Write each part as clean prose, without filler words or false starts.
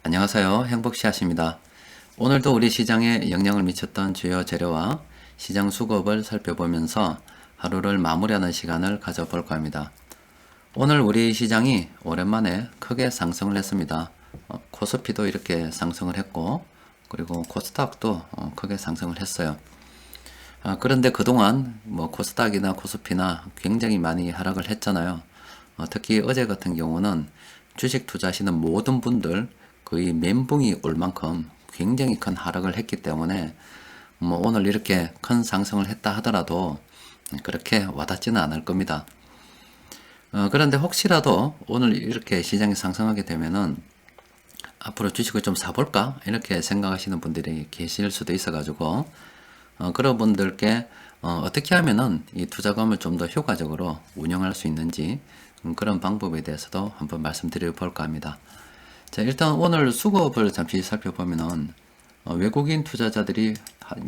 안녕하세요. 행복씨앗입니다. 오늘도 우리 시장에 영향을 미쳤던 주요 재료와 시장 수급을 살펴보면서 하루를 마무리하는 시간을 가져볼까 합니다. 오늘 우리 시장이 오랜만에 크게 상승을 했습니다. 코스피도 이렇게 상승을 했고, 그리고 코스닥도 크게 상승을 했어요. 그런데 그동안 코스닥이나 코스피나 굉장히 많이 하락을 했잖아요. 특히 어제 같은 경우는 주식 투자하시는 모든 분들 거의 멘붕이 올 만큼 굉장히 큰 하락을 했기 때문에 오늘 이렇게 큰 상승을 했다 하더라도 그렇게 와닿지는 않을 겁니다. 그런데 혹시라도 오늘 이렇게 시장이 상승하게 되면은 앞으로 주식을 좀 사볼까? 이렇게 생각하시는 분들이 계실 수도 있어가지고 그런 분들께 어떻게 하면은 이 투자금을 좀 더 효과적으로 운영할 수 있는지 그런 방법에 대해서도 한번 말씀드려 볼까 합니다. 자, 일단 오늘 수급을 잠시 살펴보면은 외국인 투자자들이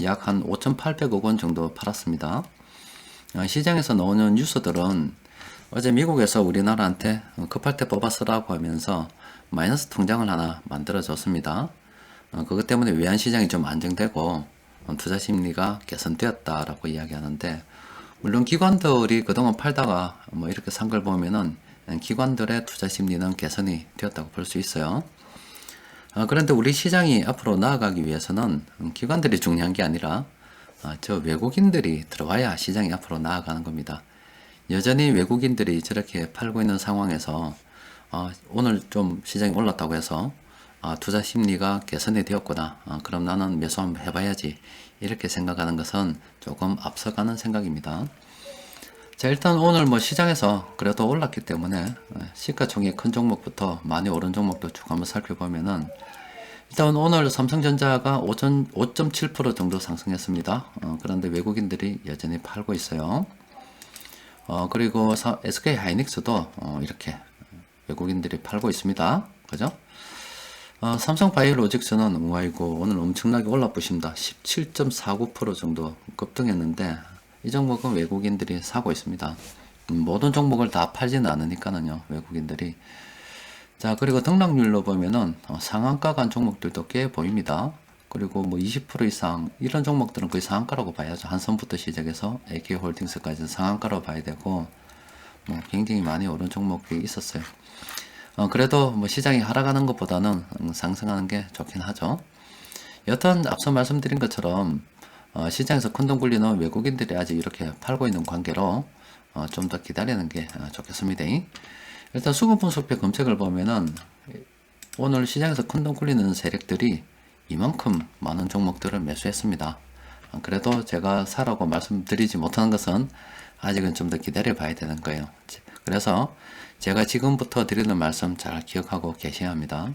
약 한 5,800억 원 정도 팔았습니다. 시장에서 나오는 뉴스들은 어제 미국에서 우리나라한테 급할 때 뽑아쓰라고 하면서 마이너스 통장을 하나 만들어 줬습니다. 그것 때문에 외환시장이 좀 안정되고 투자 심리가 개선되었다라고 이야기하는데, 물론 기관들이 그동안 팔다가 이렇게 산 걸 보면은 기관들의 투자 심리는 개선이 되었다고 볼 수 있어요. 그런데 우리 시장이 앞으로 나아가기 위해서는 기관들이 중요한 게 아니라 저 외국인들이 들어와야 시장이 앞으로 나아가는 겁니다. 여전히 외국인들이 저렇게 팔고 있는 상황에서 오늘 좀 시장이 올랐다고 해서 투자 심리가 개선이 되었구나, 그럼 나는 매수 한번 해봐야지, 이렇게 생각하는 것은 조금 앞서가는 생각입니다. 자, 일단 오늘 시장에서 그래도 올랐기 때문에 시가총액 큰 종목부터 많이 오른 종목도 쭉 한번 살펴보면은, 일단 오늘 삼성전자가 5.7% 정도 상승했습니다. 그런데 외국인들이 여전히 팔고 있어요. 그리고 SK 하이닉스도 이렇게 외국인들이 팔고 있습니다. 그죠? 삼성바이오로직스는 우아이고 오늘 엄청나게 올라붙습니다. 17.49% 정도 급등했는데 이 종목은 외국인들이 사고 있습니다. 모든 종목을 다 팔지는 않으니까는요, 외국인들이. 자, 그리고 등락률로 보면은 상한가 간 종목들도 꽤 보입니다. 그리고 20% 이상 이런 종목들은 거의 상한가라고 봐야죠. 한선부터 시작해서 AK홀딩스까지 상한가로 봐야 되고, 굉장히 많이 오른 종목이 있었어요. 그래도 시장이 하락하는 것보다는 상승하는 게 좋긴 하죠. 여튼 앞서 말씀드린 것처럼 시장에서 큰돈 굴리는 외국인들이 아직 이렇게 팔고 있는 관계로 좀 더 기다리는 게 좋겠습니다. 일단 수급 분석표 검색을 보면은 오늘 시장에서 큰돈 굴리는 세력들이 이만큼 많은 종목들을 매수했습니다. 그래도 제가 사라고 말씀드리지 못하는 것은 아직은 좀 더 기다려 봐야 되는 거예요. 그래서 제가 지금부터 드리는 말씀 잘 기억하고 계셔야 합니다.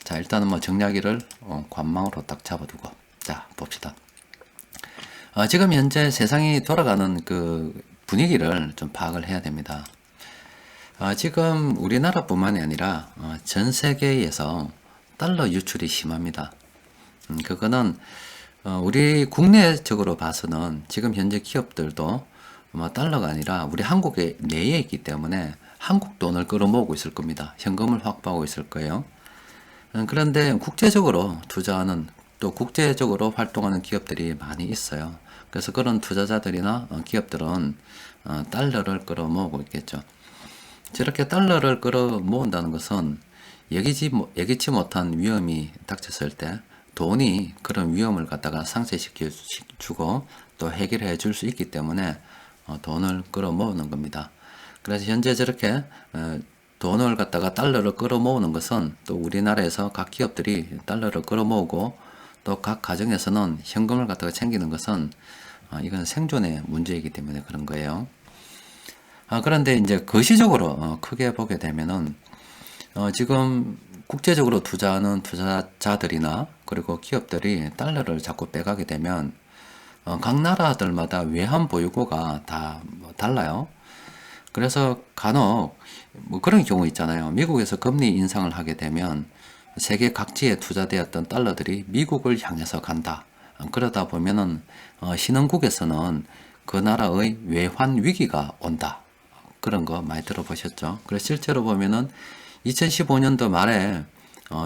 자, 일단은 정리하기를 관망으로 딱 잡아두고 자 봅시다. 지금 현재 세상이 돌아가는 그 분위기를 좀 파악을 해야 됩니다. 지금 우리나라뿐만이 아니라 전 세계에서 달러 유출이 심합니다. 그거는 우리 국내적으로 봐서는 지금 현재 기업들도 달러가 아니라 우리 한국에 내에 있기 때문에 한국 돈을 끌어모으고 있을 겁니다. 현금을 확보하고 있을 거예요. 그런데 국제적으로 투자하는, 또 국제적으로 활동하는 기업들이 많이 있어요. 그래서 그런 투자자들이나 기업들은 달러를 끌어모으고 있겠죠. 저렇게 달러를 끌어모은다는 것은 예기치 못한 위험이 닥쳤을 때 돈이 그런 위험을 갖다가 상쇄시켜주고 또 해결해 줄 수 있기 때문에 돈을 끌어모으는 겁니다. 그래서 현재 저렇게 돈을 갖다가 달러를 끌어모으는 것은 또 우리나라에서 각 기업들이 달러를 끌어모으고 또 각 가정에서는 현금을 갖다가 챙기는 것은 이건 생존의 문제이기 때문에 그런 거예요. 그런데 이제 거시적으로 크게 보게 되면은 지금 국제적으로 투자하는 투자자들이나 그리고 기업들이 달러를 자꾸 빼가게 되면 각 나라들마다 외환 보유고가 다 달라요. 그래서 간혹 그런 경우 있잖아요. 미국에서 금리 인상을 하게 되면 세계 각지에 투자되었던 달러들이 미국을 향해서 간다. 그러다 보면은 신흥국에서는 그 나라의 외환 위기가 온다. 그런 거 많이 들어보셨죠? 그래서 실제로 보면은 2015년도 말에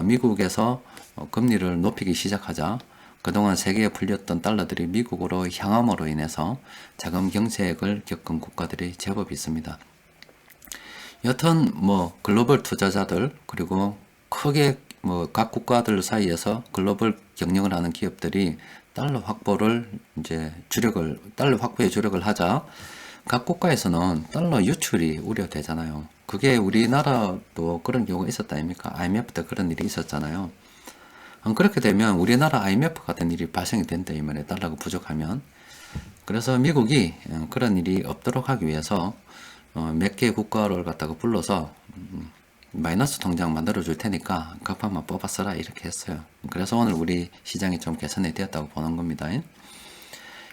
미국에서 금리를 높이기 시작하자 그동안 세계에 풀렸던 달러들이 미국으로 향함으로 인해서 자금 경색을 겪은 국가들이 제법 있습니다. 여튼 뭐 글로벌 투자자들 그리고 크게 뭐 각 국가들 사이에서 글로벌 경영을 하는 기업들이 달러 확보에 주력을 하자 각 국가에서는 달러 유출이 우려되잖아요. 그게 우리나라도 그런 경우가 있었다 아닙니까? IMF 때 그런 일이 있었잖아요. 그렇게 되면 우리나라 IMF 같은 일이 발생이 된다 이 말이에요. 달러가 부족하면. 그래서 미국이 그런 일이 없도록 하기 위해서 몇 개 국가를 갖다가 불러서 마이너스 통장 만들어 줄 테니까 각판만 뽑아 써라 이렇게 했어요. 그래서 오늘 우리 시장이 좀 개선이 되었다고 보는 겁니다.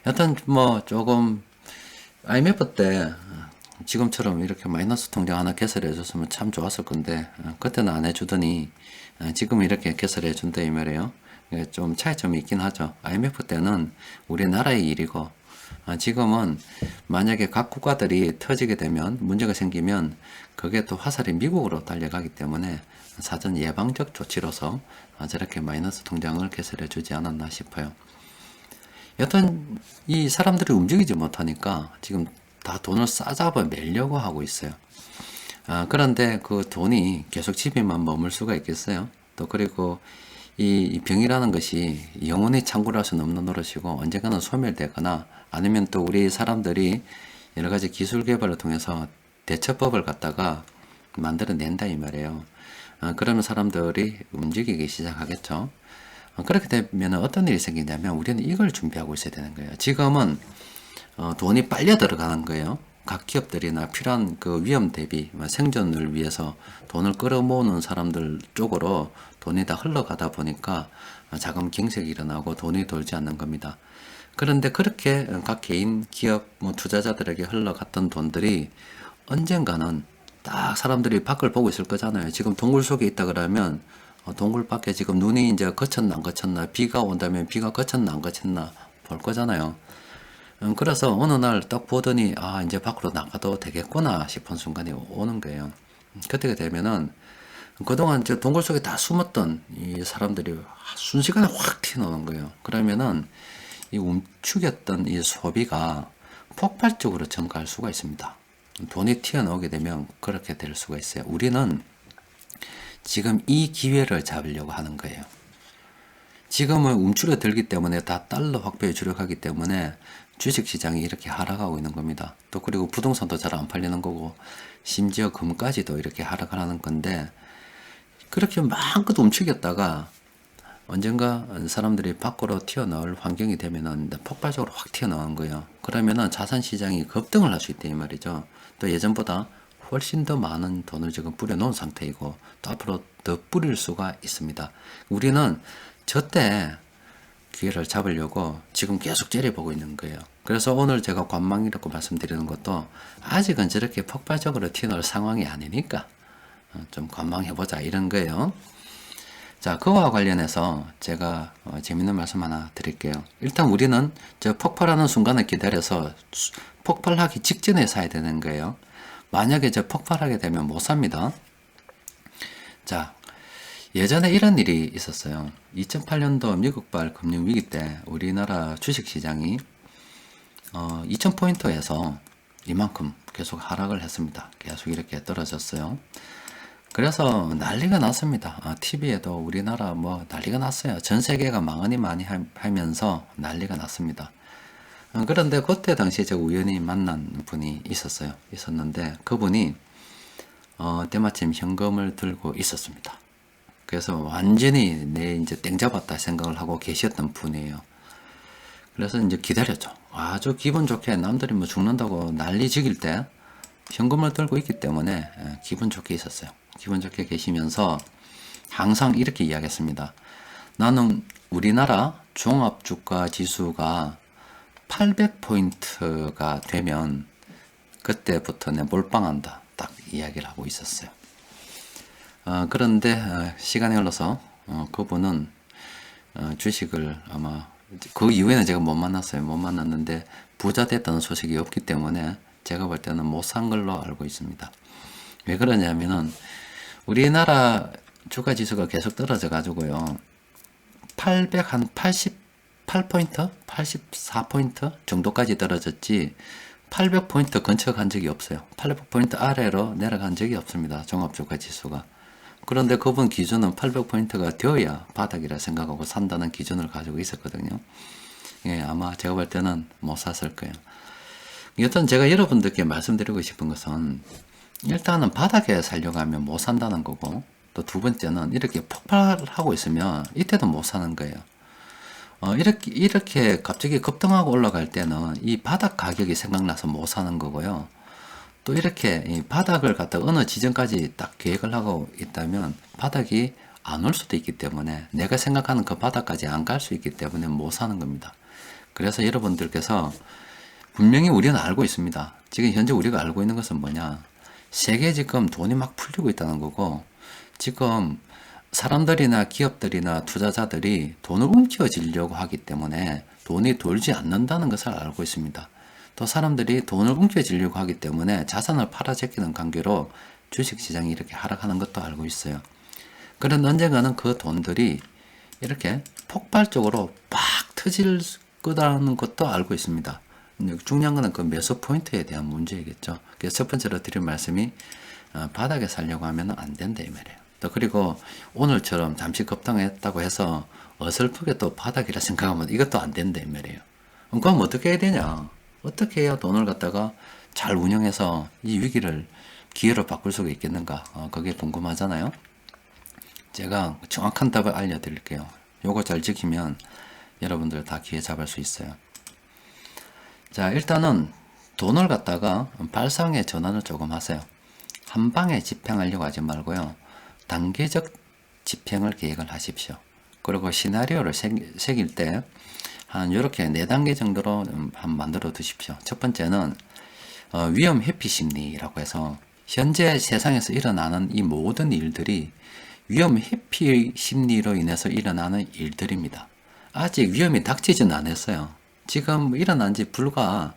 여튼 뭐 조금 IMF 때 지금처럼 이렇게 마이너스 통장 하나 개설해 줬으면 참 좋았을 건데 그때는 안 해주더니 지금 이렇게 개설해 준다 이 말이에요. 좀 차이점이 있긴 하죠. IMF 때는 우리나라의 일이고 지금은 만약에 각 국가들이 터지게 되면 문제가 생기면 그게 또 화살이 미국으로 달려가기 때문에 사전 예방적 조치로서 저렇게 마이너스 통장을 개설해 주지 않았나 싶어요. 여튼 이 사람들이 움직이지 못하니까 지금 다 돈을 싸잡아 매려고 하고 있어요. 그런데 그 돈이 계속 집에만 머물 수가 있겠어요? 또 그리고 이 병이라는 것이 영원히 창궐할 수는 없는 노릇이고 언젠가는 소멸되거나 아니면 또 우리 사람들이 여러 가지 기술 개발을 통해서 대처법을 갖다가 만들어낸다 이 말이에요. 그러면 사람들이 움직이기 시작하겠죠. 그렇게 되면 어떤 일이 생기냐면 우리는 이걸 준비하고 있어야 되는 거예요. 지금은 돈이 빨려 들어가는 거예요. 각 기업들이나 필요한 그 위험 대비 생존을 위해서 돈을 끌어모으는 사람들 쪽으로 돈이 다 흘러가다 보니까 자금 경색이 일어나고 돈이 돌지 않는 겁니다. 그런데 그렇게 각 개인 기업 투자자들에게 흘러갔던 돈들이 언젠가는 딱 사람들이 밖을 보고 있을 거잖아요. 지금 동굴 속에 있다 그러면 동굴 밖에 지금 눈이 이제 그쳤나 안 그쳤나, 비가 온다면 비가 그쳤나 안 그쳤나 볼 거잖아요. 그래서 어느 날 딱 보더니 이제 밖으로 나가도 되겠구나 싶은 순간이 오는 거예요. 그때가 되면은 그동안 저 동굴 속에 다 숨었던 이 사람들이 순식간에 확 튀어나오는 거예요. 그러면은 이 움츠겼던 이 소비가 폭발적으로 증가할 수가 있습니다. 돈이 튀어나오게 되면 그렇게 될 수가 있어요. 우리는 지금 이 기회를 잡으려고 하는 거예요. 지금은 움츠러들기 때문에 다 달러 확보에 주력하기 때문에 주식시장이 이렇게 하락하고 있는 겁니다. 또 그리고 부동산도 잘 안 팔리는 거고 심지어 금까지도 이렇게 하락하는 건데 그렇게 마음껏 움츠겼다가 언젠가 사람들이 밖으로 튀어나올 환경이 되면은 폭발적으로 확 튀어나오는 거예요. 그러면은 자산시장이 급등을 할 수 있다 이 말이죠. 또 예전보다 훨씬 더 많은 돈을 지금 뿌려놓은 상태이고 또 앞으로 더 뿌릴 수가 있습니다. 우리는 저때 기회를 잡으려고 지금 계속 째려보고 있는 거예요. 그래서 오늘 제가 관망이라고 말씀드리는 것도 아직은 저렇게 폭발적으로 튀어나올 상황이 아니니까 좀 관망해보자 이런 거예요. 자, 그와 관련해서 제가 재밌는 말씀 하나 드릴게요. 일단 우리는 저 폭발하는 순간을 기다려서 폭발하기 직전에 사야 되는 거예요. 만약에 저 폭발하게 되면 못 삽니다. 자, 예전에 이런 일이 있었어요. 2008년도 미국발 금융위기 때 우리나라 주식시장이 2000포인트에서 이만큼 계속 하락을 했습니다. 계속 이렇게 떨어졌어요. 그래서 난리가 났습니다. TV에도 우리나라 뭐 난리가 났어요. 전 세계가 망하니 많이 하면서 난리가 났습니다. 그런데 그때 당시에 제가 우연히 만난 분이 있었는데 그분이 때마침 현금을 들고 있었습니다. 그래서 완전히 내 이제 땡 잡았다 생각을 하고 계셨던 분이에요. 그래서 이제 기다렸죠. 아주 기분 좋게 남들이 뭐 죽는다고 난리 지길 때 현금을 들고 있기 때문에 기분 좋게 있었어요. 기분 좋게 계시면서 항상 이렇게 이야기했습니다. 나는 우리나라 종합주가 지수가 800포인트가 되면 그때부터 내 몰빵한다. 딱 이야기를 하고 있었어요. 그런데 시간이 흘러서 그분은 주식을 아마 그 이후에는 제가 못 만났어요. 못 만났는데 부자 됐다는 소식이 없기 때문에 제가 볼 때는 못 산 걸로 알고 있습니다. 왜 그러냐면은 우리나라 주가 지수가 계속 떨어져 가지고요. 88포인트? 84포인트 정도까지 떨어졌지 800포인트 근처 간 적이 없어요. 800포인트 아래로 내려간 적이 없습니다. 종합주가 지수가. 그런데 그분 기준은 800포인트가 되어야 바닥이라 생각하고 산다는 기준을 가지고 있었거든요. 예, 아마 제가 볼 때는 못 샀을 거예요. 여튼 제가 여러분들께 말씀드리고 싶은 것은 일단은 바닥에 살려고 하면 못 산다는 거고, 또 두 번째는 이렇게 폭발하고 있으면 이때도 못 사는 거예요. 이렇게 갑자기 급등하고 올라갈 때는 이 바닥 가격이 생각나서 못 사는 거고요. 또 이렇게 이 바닥을 갖다 어느 지점까지 딱 계획을 하고 있다면 바닥이 안 올 수도 있기 때문에 내가 생각하는 그 바닥까지 안 갈 수 있기 때문에 못 사는 겁니다. 그래서 여러분들께서 분명히 우리는 알고 있습니다. 지금 현재 우리가 알고 있는 것은 뭐냐? 세계에 지금 돈이 막 풀리고 있다는 거고, 지금 사람들이나 기업들이나 투자자들이 돈을 움켜쥐려고 하기 때문에 돈이 돌지 않는다는 것을 알고 있습니다. 또 사람들이 돈을 움켜쥐려고 하기 때문에 자산을 팔아제끼는 관계로 주식시장이 이렇게 하락하는 것도 알고 있어요. 그런데 언젠가는 그 돈들이 이렇게 폭발적으로 팍 터질 거라는 것도 알고 있습니다. 중요한 거는 그 매수 포인트에 대한 문제이겠죠. 그래서 첫 번째로 드린 말씀이 바닥에 살려고 하면 안 된다 이 말이에요. 또 그리고 오늘처럼 잠시 급등했다고 해서 어설프게 또 바닥이라 생각하면 이것도 안 된다 이 말이에요. 그럼 어떻게 해야 되냐? 어떻게 해야 돈을 갖다가 잘 운영해서 이 위기를 기회로 바꿀 수가 있겠는가? 그게 궁금하잖아요. 제가 정확한 답을 알려드릴게요. 요거 잘 지키면 여러분들 다 기회 잡을 수 있어요. 자, 일단은 돈을 갖다가 발상의 전환을 조금 하세요. 한 방에 집행하려고 하지 말고요. 단계적 집행을 계획을 하십시오. 그리고 시나리오를 새길 때 한 이렇게 4단계 정도로 한 만들어 두십시오. 첫 번째는 위험 회피 심리라고 해서 현재 세상에서 일어나는 이 모든 일들이 위험 회피 심리로 인해서 일어나는 일들입니다. 아직 위험이 닥치지는 않았어요. 지금 일어난 지 불과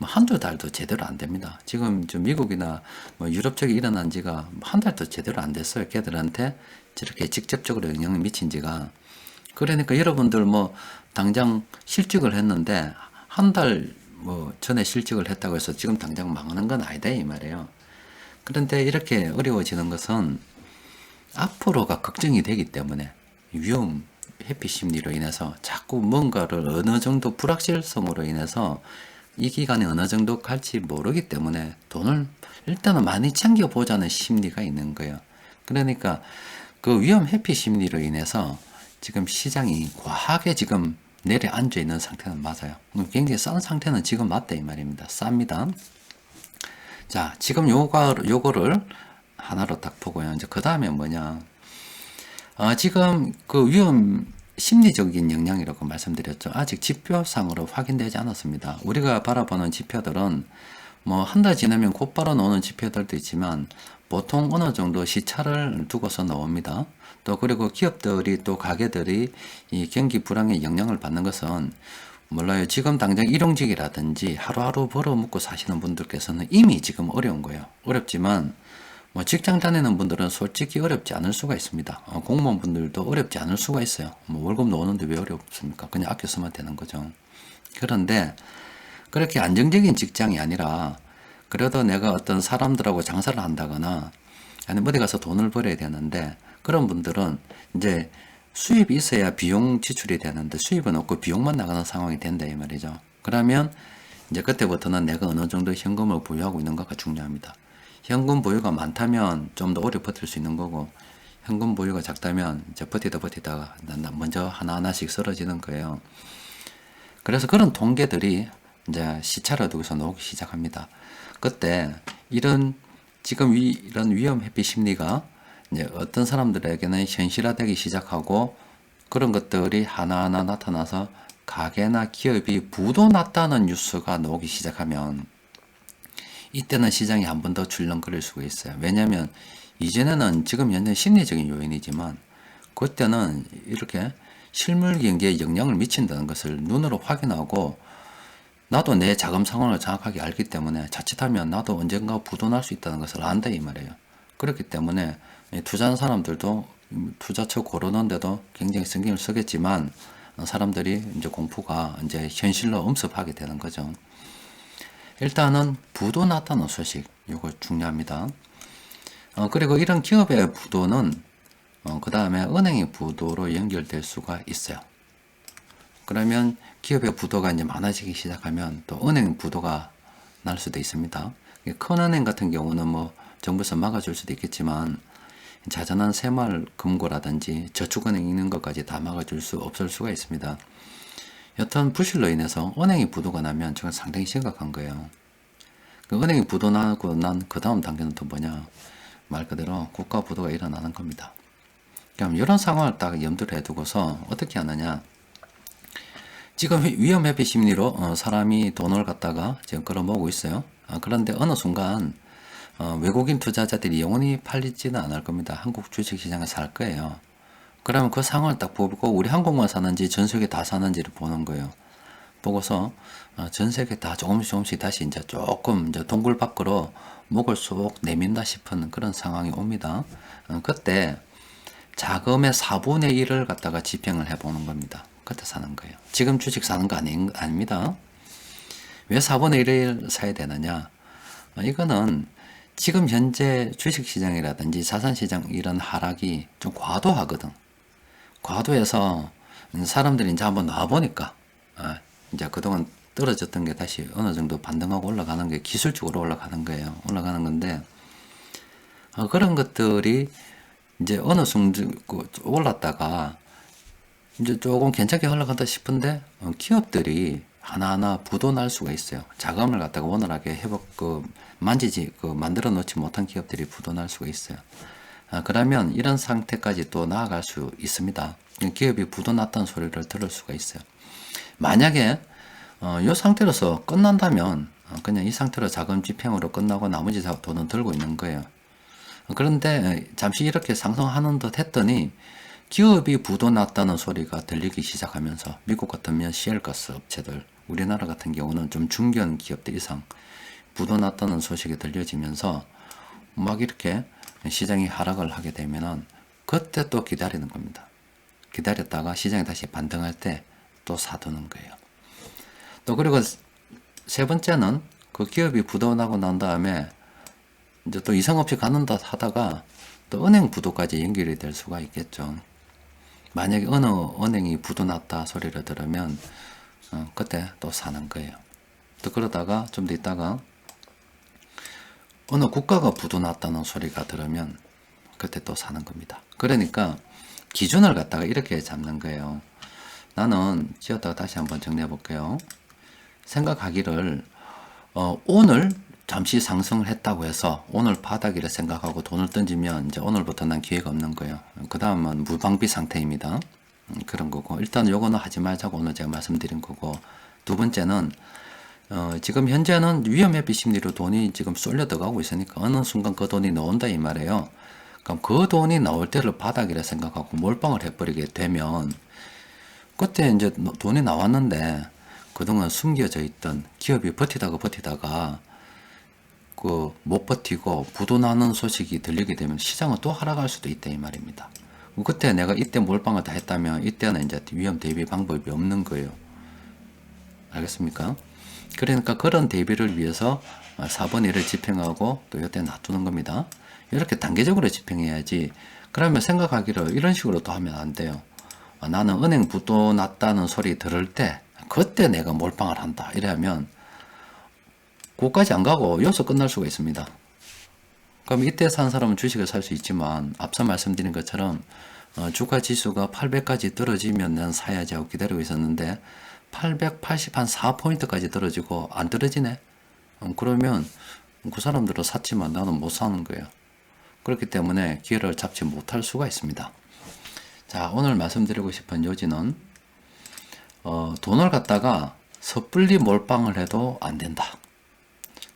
한두 달도 제대로 안 됩니다. 지금 미국이나 유럽 쪽에 일어난 지가 한 달도 제대로 안 됐어요. 걔들한테 저렇게 직접적으로 영향을 미친 지가. 그러니까 여러분들 당장 실직을 했는데 한 달 전에 실직을 했다고 해서 지금 당장 망하는 건 아니다 이 말이에요. 그런데 이렇게 어려워지는 것은 앞으로가 걱정이 되기 때문에 위험 회피 심리로 인해서 자꾸 뭔가를 어느 정도 불확실성으로 인해서 이 기간이 어느 정도 갈지 모르기 때문에 돈을 일단은 많이 챙겨보자는 심리가 있는 거예요. 그러니까 그 위험 회피 심리로 인해서 지금 시장이 과하게 지금 내려앉아 있는 상태는 맞아요. 굉장히 싼 상태는 지금 맞다 이 말입니다. 쌉니다. 자, 지금 요거를 하나로 딱 보고요. 이제 그 다음에 뭐냐. 지금 그 위험 심리적인 영향이라고 말씀드렸죠. 아직 지표상으로 확인되지 않았습니다. 우리가 바라보는 지표들은 한 달 지나면 곧바로 나오는 지표들도 있지만 보통 어느 정도 시차를 두고서 나옵니다. 또 그리고 기업들이 또 가게들이 이 경기 불황에 영향을 받는 것은 몰라요. 지금 당장 일용직이라든지 하루하루 벌어먹고 사시는 분들께서는 이미 지금 어려운 거예요. 어렵지만 직장 다니는 분들은 솔직히 어렵지 않을 수가 있습니다. 공무원분들도 어렵지 않을 수가 있어요. 월급 나오는데 왜 어렵습니까? 그냥 아껴 쓰면 되는 거죠. 그런데 그렇게 안정적인 직장이 아니라 그래도 내가 어떤 사람들하고 장사를 한다거나 아니면 어디 가서 돈을 벌어야 되는데 그런 분들은 이제 수입이 있어야 비용 지출이 되는데 수입은 없고 비용만 나가는 상황이 된다 이 말이죠. 그러면 이제 그때부터는 내가 어느 정도 현금을 보유하고 있는가가 중요합니다. 현금 보유가 많다면 좀 더 오래 버틸 수 있는 거고 현금 보유가 작다면 이제 버티다가 먼저 하나하나씩 쓰러지는 거예요. 그래서 그런 통계들이 이제 시차를 두고서 나오기 시작합니다. 그때 지금 이런 위험 회피 심리가 이제 어떤 사람들에게는 현실화되기 시작하고 그런 것들이 하나하나 나타나서 가게나 기업이 부도 났다는 뉴스가 나오기 시작하면 이때는 시장이 한 번 더 출렁거릴 수가 있어요. 왜냐하면 이전에는 지금 현재 심리적인 요인이지만 그때는 이렇게 실물 경기에 영향을 미친다는 것을 눈으로 확인하고 나도 내 자금 상황을 정확하게 알기 때문에 자칫하면 나도 언젠가 부도날 수 있다는 것을 안다 이 말이에요. 그렇기 때문에 투자하는 사람들도 투자처 고르는데도 굉장히 신경을 쓰겠지만 사람들이 이제 공포가 이제 현실로 엄습하게 되는 거죠. 일단은 부도 났다는 소식, 이거 중요합니다. 그리고 이런 기업의 부도는 그 다음에 은행의 부도로 연결될 수가 있어요. 그러면 기업의 부도가 이제 많아지기 시작하면 또 은행 부도가 날 수도 있습니다. 큰 은행 같은 경우는 뭐 정부에서 막아줄 수도 있겠지만 자잘한 새마을금고라든지 저축은행 있는 것까지 다 막아줄 수 없을 수가 있습니다. 여튼 부실로 인해서 은행이 부도가 나면 저건 상당히 심각한 거예요. 그 은행이 부도 나고 난 그 다음 단계는 또 뭐냐, 말 그대로 국가 부도가 일어나는 겁니다. 그럼 이런 상황을 딱 염두를 해두고서 어떻게 하느냐, 지금 위험 회피 심리로 사람이 돈을 갖다가 지금 끌어모으고 있어요. 그런데 어느 순간 외국인 투자자들이 영원히 팔리지는 않을 겁니다. 한국 주식시장에 살 거예요. 그러면 그 상황을 딱 보고 우리 한국만 사는지 전 세계 다 사는지를 보는 거예요. 보고서 전 세계 다 조금씩 다시 이제 조금 이제 동굴 밖으로 목을 쏙 내민다 싶은 그런 상황이 옵니다. 그때 자금의 4분의 1을 갖다가 집행을 해보는 겁니다. 그때 사는 거예요. 지금 주식 사는 거 아닙니다. 왜 4분의 1을 사야 되느냐? 이거는 지금 현재 주식시장이라든지 자산시장 이런 하락이 좀 과도하거든. 과도해서 사람들이 이제 한번 나와보니까 이제 그동안 떨어졌던 게 다시 어느 정도 반등하고 올라가는 게 기술적으로 올라가는 거예요. 올라가는 건데 그런 것들이 이제 어느 순간 올랐다가 이제 조금 괜찮게 흘러간다 싶은데 기업들이 하나하나 부도 날 수가 있어요. 자금을 갖다가 원활하게 만들어 놓지 못한 기업들이 부도 날 수가 있어요. 그러면 이런 상태까지 또 나아갈 수 있습니다. 기업이 부도 났다는 소리를 들을 수가 있어요. 만약에 이 상태로서 끝난다면 그냥 이 상태로 자금 집행으로 끝나고 나머지 돈은 들고 있는 거예요. 그런데 잠시 이렇게 상승하는 듯 했더니 기업이 부도 났다는 소리가 들리기 시작하면서 미국 같으면 시엘가스 업체들, 우리나라 같은 경우는 좀 중견 기업들 이상 부도 났다는 소식이 들려지면서 막 이렇게 시장이 하락을 하게 되면은 그때 또 기다리는 겁니다. 기다렸다가 시장이 다시 반등할 때 또 사두는 거예요. 또 그리고 세 번째는 그 기업이 부도 나고 난 다음에 이제 또 이상 없이 가는다 하다가 또 은행 부도까지 연결이 될 수가 있겠죠. 만약에 어느 은행이 부도 났다 소리를 들으면 그때 또 사는 거예요. 또 그러다가 좀 더 있다가 어느 국가가 부도 났다는 소리가 들으면 그때 또 사는 겁니다. 그러니까 기준을 갖다가 이렇게 잡는 거예요. 나는 지었다가 다시 한번 정리해 볼게요. 생각하기를 오늘 잠시 상승을 했다고 해서 오늘 바닥이라 생각하고 돈을 던지면 이제 오늘부터 난 기회가 없는 거예요. 그 다음은 무방비 상태입니다. 그런 거고, 일단 요거는 하지 말자고 오늘 제가 말씀드린 거고, 두 번째는 지금 현재는 위험회피 심리로 돈이 지금 쏠려 들어가고 있으니까 어느 순간 그 돈이 나온다 이 말이에요. 그럼 그 돈이 나올 때를 바닥이라 생각하고 몰빵을 해버리게 되면 그때 이제 돈이 나왔는데 그동안 숨겨져 있던 기업이 버티다가 못 버티고 부도 나는 소식이 들리게 되면 시장은 또 하락할 수도 있다 이 말입니다. 그때 내가 이때 몰빵을 다 했다면 이때는 이제 위험 대비 방법이 없는 거예요. 알겠습니까? 그러니까 그런 대비를 위해서 4번 1을 집행하고 또 이때 놔두는 겁니다. 이렇게 단계적으로 집행해야지. 그러면 생각하기를 이런 식으로 또 하면 안 돼요. 나는 은행 부도 났다는 소리 들을 때 그때 내가 몰빵을 한다 이러면 그까지 안 가고 여기서 끝날 수가 있습니다. 그럼 이때 산 사람은 주식을 살 수 있지만 앞서 말씀드린 것처럼 주가 지수가 800까지 떨어지면 난 사야지 하고 기다리고 있었는데 880 한 4포인트까지 떨어지고 안 떨어지네. 그러면 그 사람들은 샀지만 나는 못 사는 거예요. 그렇기 때문에 기회를 잡지 못할 수가 있습니다. 자, 오늘 말씀드리고 싶은 요지는 돈을 갖다가 섣불리 몰빵을 해도 안 된다.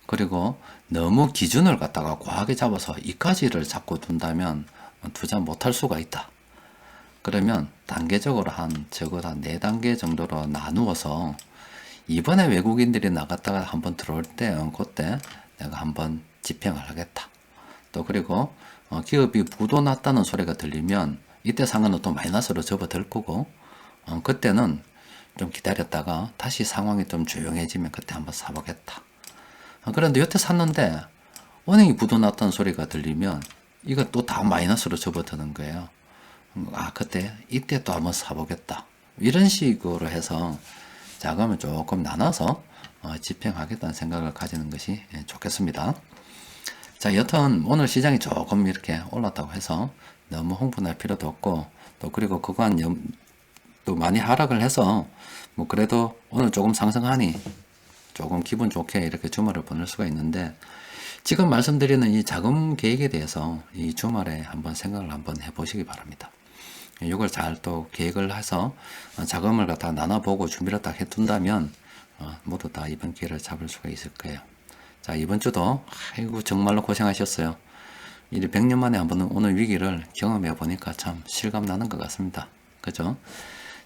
그리고 너무 기준을 갖다가 과하게 잡아서 이까지를 잡고 둔다면 투자 못할 수가 있다. 그러면 단계적으로 적어도 한 4단계 정도로 나누어서 이번에 외국인들이 나갔다가 한번 들어올 때 그때 내가 한번 집행을 하겠다. 또 그리고 기업이 부도 났다는 소리가 들리면 이때 산 거는 또 마이너스로 접어들 거고, 그때는 좀 기다렸다가 다시 상황이 좀 조용해지면 그때 한번 사보겠다. 그런데 여태 샀는데 은행이 부도났다는 소리가 들리면 이거 또 다 마이너스로 접어드는 거예요. 그때 이때 또 한번 사보겠다. 이런 식으로 해서 자금을 조금 나눠서 집행하겠다는 생각을 가지는 것이 좋겠습니다. 자, 여튼 오늘 시장이 조금 이렇게 올랐다고 해서 너무 흥분할 필요도 없고, 또 그리고 그간 또 많이 하락을 해서 뭐 그래도 오늘 조금 상승하니 조금 기분 좋게 이렇게 주말을 보낼 수가 있는데, 지금 말씀드리는 이 자금 계획에 대해서 이 주말에 한번 생각을 한번 해보시기 바랍니다. 이걸 잘 또 계획을 해서 자금을 갖다 나눠보고 준비를 딱 해둔다면 모두 다 이번 기회를 잡을 수가 있을 거예요. 자, 이번 주도 아이고 정말로 고생하셨어요. 이 100년 만에 한번 오늘 위기를 경험해 보니까 참 실감 나는 것 같습니다. 그죠?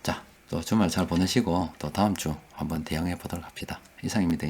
자, 또 주말 잘 보내시고 또 다음 주 한번 대응해 보도록 합시다. 이상입니다.